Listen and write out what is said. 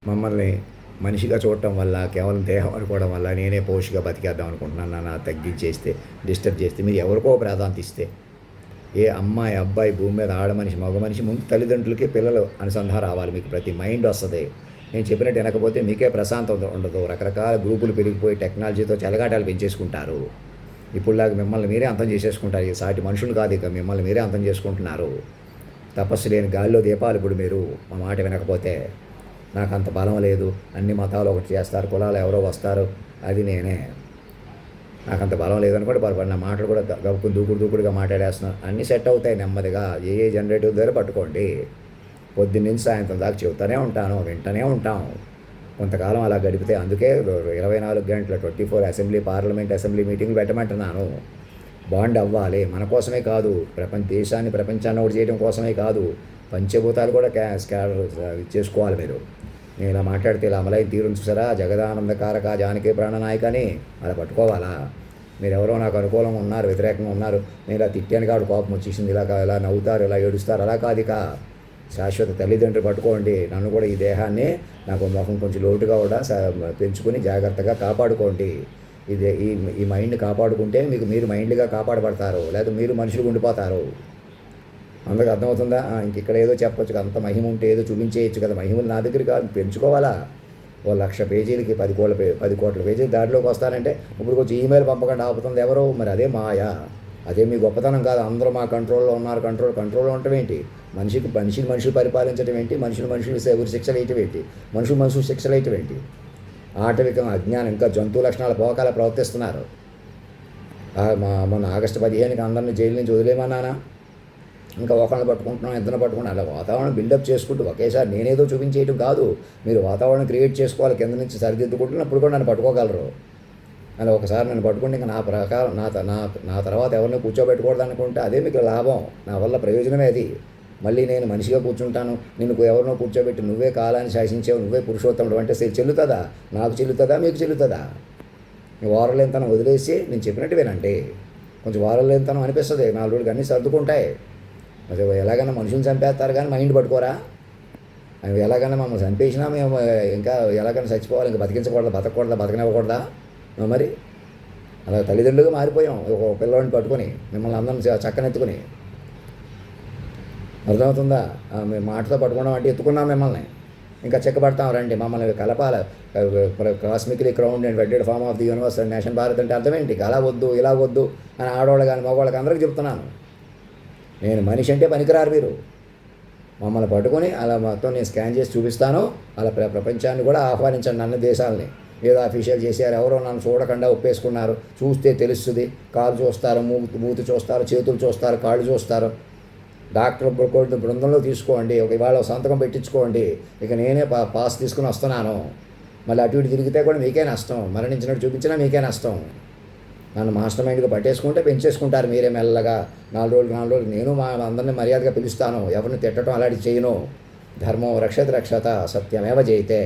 మమ్మల్ని మనిషిగా చూడటం వల్ల, కేవలం దేహం అనుకోవడం వల్ల నేనే పోష్‌గా బతికేద్దాం అనుకుంటున్నాను తగ్గించేస్తే, డిస్టర్బ్ చేస్తే, మీరు ఎవరికో ప్రాధాన్యత ఇస్తే, ఏ అమ్మాయి, అబ్బాయి భూమి మీద ఆడ మనిషి, మగ మనిషి ముందు తల్లిదండ్రులకి పిల్లలు అనుసంధానం రావాలి. మీకు ప్రతి మైండ్ వస్తది. నేను చెప్పినట్టు వినకపోతే మీకే ప్రశాంతత ఉండదు. రకరకాల గ్రూపులు పెరిగిపోయి టెక్నాలజీతో చెలగాటాలు పెంచేసుకుంటారు. ఇప్పుడులాగా మిమ్మల్ని మీరే అంతం చేసేసుకుంటారు. ఈ సాటి మనుషులు కాదు, ఇక మిమ్మల్ని మీరే అంతం చేసుకుంటున్నారు. తపస్సు లేని గాలిలో దీపాలు ఇప్పుడు మీరు మా మాట వినకపోతే. నాకు అంత బలం లేదు, అన్ని మతాలు ఒకటి చేస్తారు, కులాలు ఎవరో వస్తారు, అది నేనే. నాకంత బలం లేదనుకోండి పొరపాటు నా మాటలు కూడా గబుక్కుని దూకుడుగా మాట్లాడేస్తున్నాను. అన్నీ సెట్ అవుతాయి నెమ్మదిగా. ఏ జనరేటివ్ దగ్గర పట్టుకోండి. పొద్దున్నుంచి సాయంత్రం దాకా చెబుతూనే ఉంటాను, వింటూనే ఉంటాం. కొంతకాలం అలా గడిపితే అందుకే 24 గంటల 24 పార్లమెంట్ అసెంబ్లీ మీటింగ్లు పెట్టమంటున్నాను. బాండ్ అవ్వాలి. మన కోసమే కాదు, ప్రపంచాన్ని ఒకటి చేయడం కోసమే కాదు, పంచభూతాలు కూడా చేసుకోవాలి మీరు. నేను ఇలా మాట్లాడితే ఇలా అమలైన తీరును చూసారా, జగదానందకారక జానకి ప్రాణనాయక అని అలా పట్టుకోవాలా. మీరెవరో నాకు అనుకూలంగా ఉన్నారు, వ్యతిరేకంగా ఉన్నారు, నేను ఇలా తిట్టాను కాబట్టి కోపం వచ్చేసింది, ఇలా నవ్వుతారు, ఇలా ఏడుస్తారు, అలా కాదు. ఇక శాశ్వత తల్లిదండ్రులు పట్టుకోండి. నన్ను కూడా, ఈ దేహాన్ని నాకు మొహం కొంచెం లోటుగా కూడా పెంచుకుని జాగ్రత్తగా కాపాడుకోండి. ఈ మైండ్ కాపాడుకుంటే మీరు మైండ్గా కాపాడబడతారు, లేదా మీరు మనుషులు ఉండిపోతారు. అందరికి అర్థమవుతుందా? ఇక్కడ ఏదో చెప్పొచ్చు, అంత మహిమ ఉంటే ఏదో చూపించేయచ్చు కదా. మహిమలు నా దగ్గర కాదు, పెంచుకోవాలా. 1,00,000 పేజీలకి 10 కోట్ల పేజీలు దారిలోకి వస్తానంటే ఇప్పుడు కొంచెం ఈమెయిల్ పంపకుండా ఆపుతుంది ఎవరో. మరి అదే మాయ, అదే మీ గొప్పతనం కాదు. అందరూ మా కంట్రోల్లో ఉన్నారు. కంట్రోల్లో ఉండటం ఏంటి? మనుషులు పరిపాలించడం ఏంటి? మనుషులు శిక్షలు వేయటం ఏంటి? మనుషులు శిక్షలు వేయటం ఏంటి? ఆటవికం, అజ్ఞానం, ఇంకా జంతు లక్షణాల పోకాల ప్రవర్తిస్తున్నారు. మొన్న ఆగస్టు 15కి అందరినీ జైలు నుంచి వదిలేమన్నానా? ఇంకా ఒకళ్ళని పట్టుకుంటున్నాం, ఇద్దరిని పట్టుకుంటున్నాం. అలా వాతావరణం బిల్డప్ చేసుకుంటూ ఒకేసారి నేనేదో చూపించేయటం కాదు. మీరు వాతావరణం క్రియేట్ చేసుకోవాలి, కింద నుంచి సరిదిద్దుకుంటున్నప్పుడు కూడా నన్ను పట్టుకోగలరు. అలా ఒకసారి నన్ను పట్టుకుంటే ఇంకా నా ప్రకారం నా తర్వాత ఎవరిని కూర్చోబెట్టకూడదు అనుకుంటే అదే మీకు లాభం. నా వల్ల ప్రయోజనమే అది. మళ్ళీ నేను మనిషిగా కూర్చుంటాను, నిన్ను ఎవరినో కూర్చోబెట్టి నువ్వే కాలాన్ని శాసించావు, నువ్వే పురుషోత్తముడు అంటే చెల్లుతుందా? నాకు చెల్లుతుందా? మీకు చెల్లుతుందా? వారలేనితనం వదిలేసి నేను చెప్పినట్టు వినండి. కొంచెం వారలేనితనం అనిపిస్తుంది, 4 రోజులకి అన్నీ సర్దుకుంటాయి. అది ఎలాగైనా మనుషుని చంపేస్తారు కానీ మైండ్ పట్టుకోరా? అవి ఎలాగైనా మమ్మల్ని చంపేసినా మేము ఇంకా ఎలాగైనా చచ్చిపోవాలి, ఇంకా బతకనివ్వకూడదా? మరి అలా తల్లిదండ్రులుగా మారిపోయాం. ఒక పిల్లవాడిని పట్టుకొని మిమ్మల్ని అందరం చక్కనెత్తుకుని. అర్థమవుతుందా? మేము మాటతో పట్టుకున్నాం అంటే ఎత్తుకున్నాం మిమ్మల్ని, ఇంకా చెక్కబడతాం రండి. మమ్మల్ని కలపాల. Cosmically crowned and wedded form of the universe and nation Bharat అంటే అర్థం ఏంటి? అలా వద్దు, ఇలా వద్దు అని ఆడవాళ్ళు కానీ మగవాళ్ళకి అందరికీ చెప్తున్నాను. నేను మనిషి అంటే పనికిరారు మీరు. మమ్మల్ని పట్టుకొని అలా మొత్తం నేను స్కాన్ చేసి చూపిస్తాను. అలా ప్రపంచాన్ని కూడా ఆహ్వానించండి, అన్ని దేశాలని. ఏదో అఫీషియల్ చేశారు, ఎవరో నన్ను చూడకుండా ఒప్పేసుకున్నారు. చూస్తే తెలుస్తుంది. కాలు చూస్తారు, మూతి చూస్తారు, చేతులు చూస్తారు, కాళ్ళు చూస్తారు. డాక్టర్ బృందంలో తీసుకోండి. ఇవాళ సంతకం పెట్టించుకోండి. ఇక నేనే పాస్ తీసుకుని వస్తున్నాను. మళ్ళీ అటు ఇటు తిరిగితే కూడా మీకే నష్టం. మరణించినట్టు చూపించినా మీకే నష్టం. నన్ను మాస్టర్ మైండ్గా పట్టేసుకుంటే పెంచేసుకుంటారు మీరే మెల్లగా. 4 రోజులు నేను అందరినీ మర్యాదగా పిలుస్తాను. ఎవరిని తిట్టడం అలాంటి చేయను. ధర్మం రక్షత సత్యమేవ జయితే.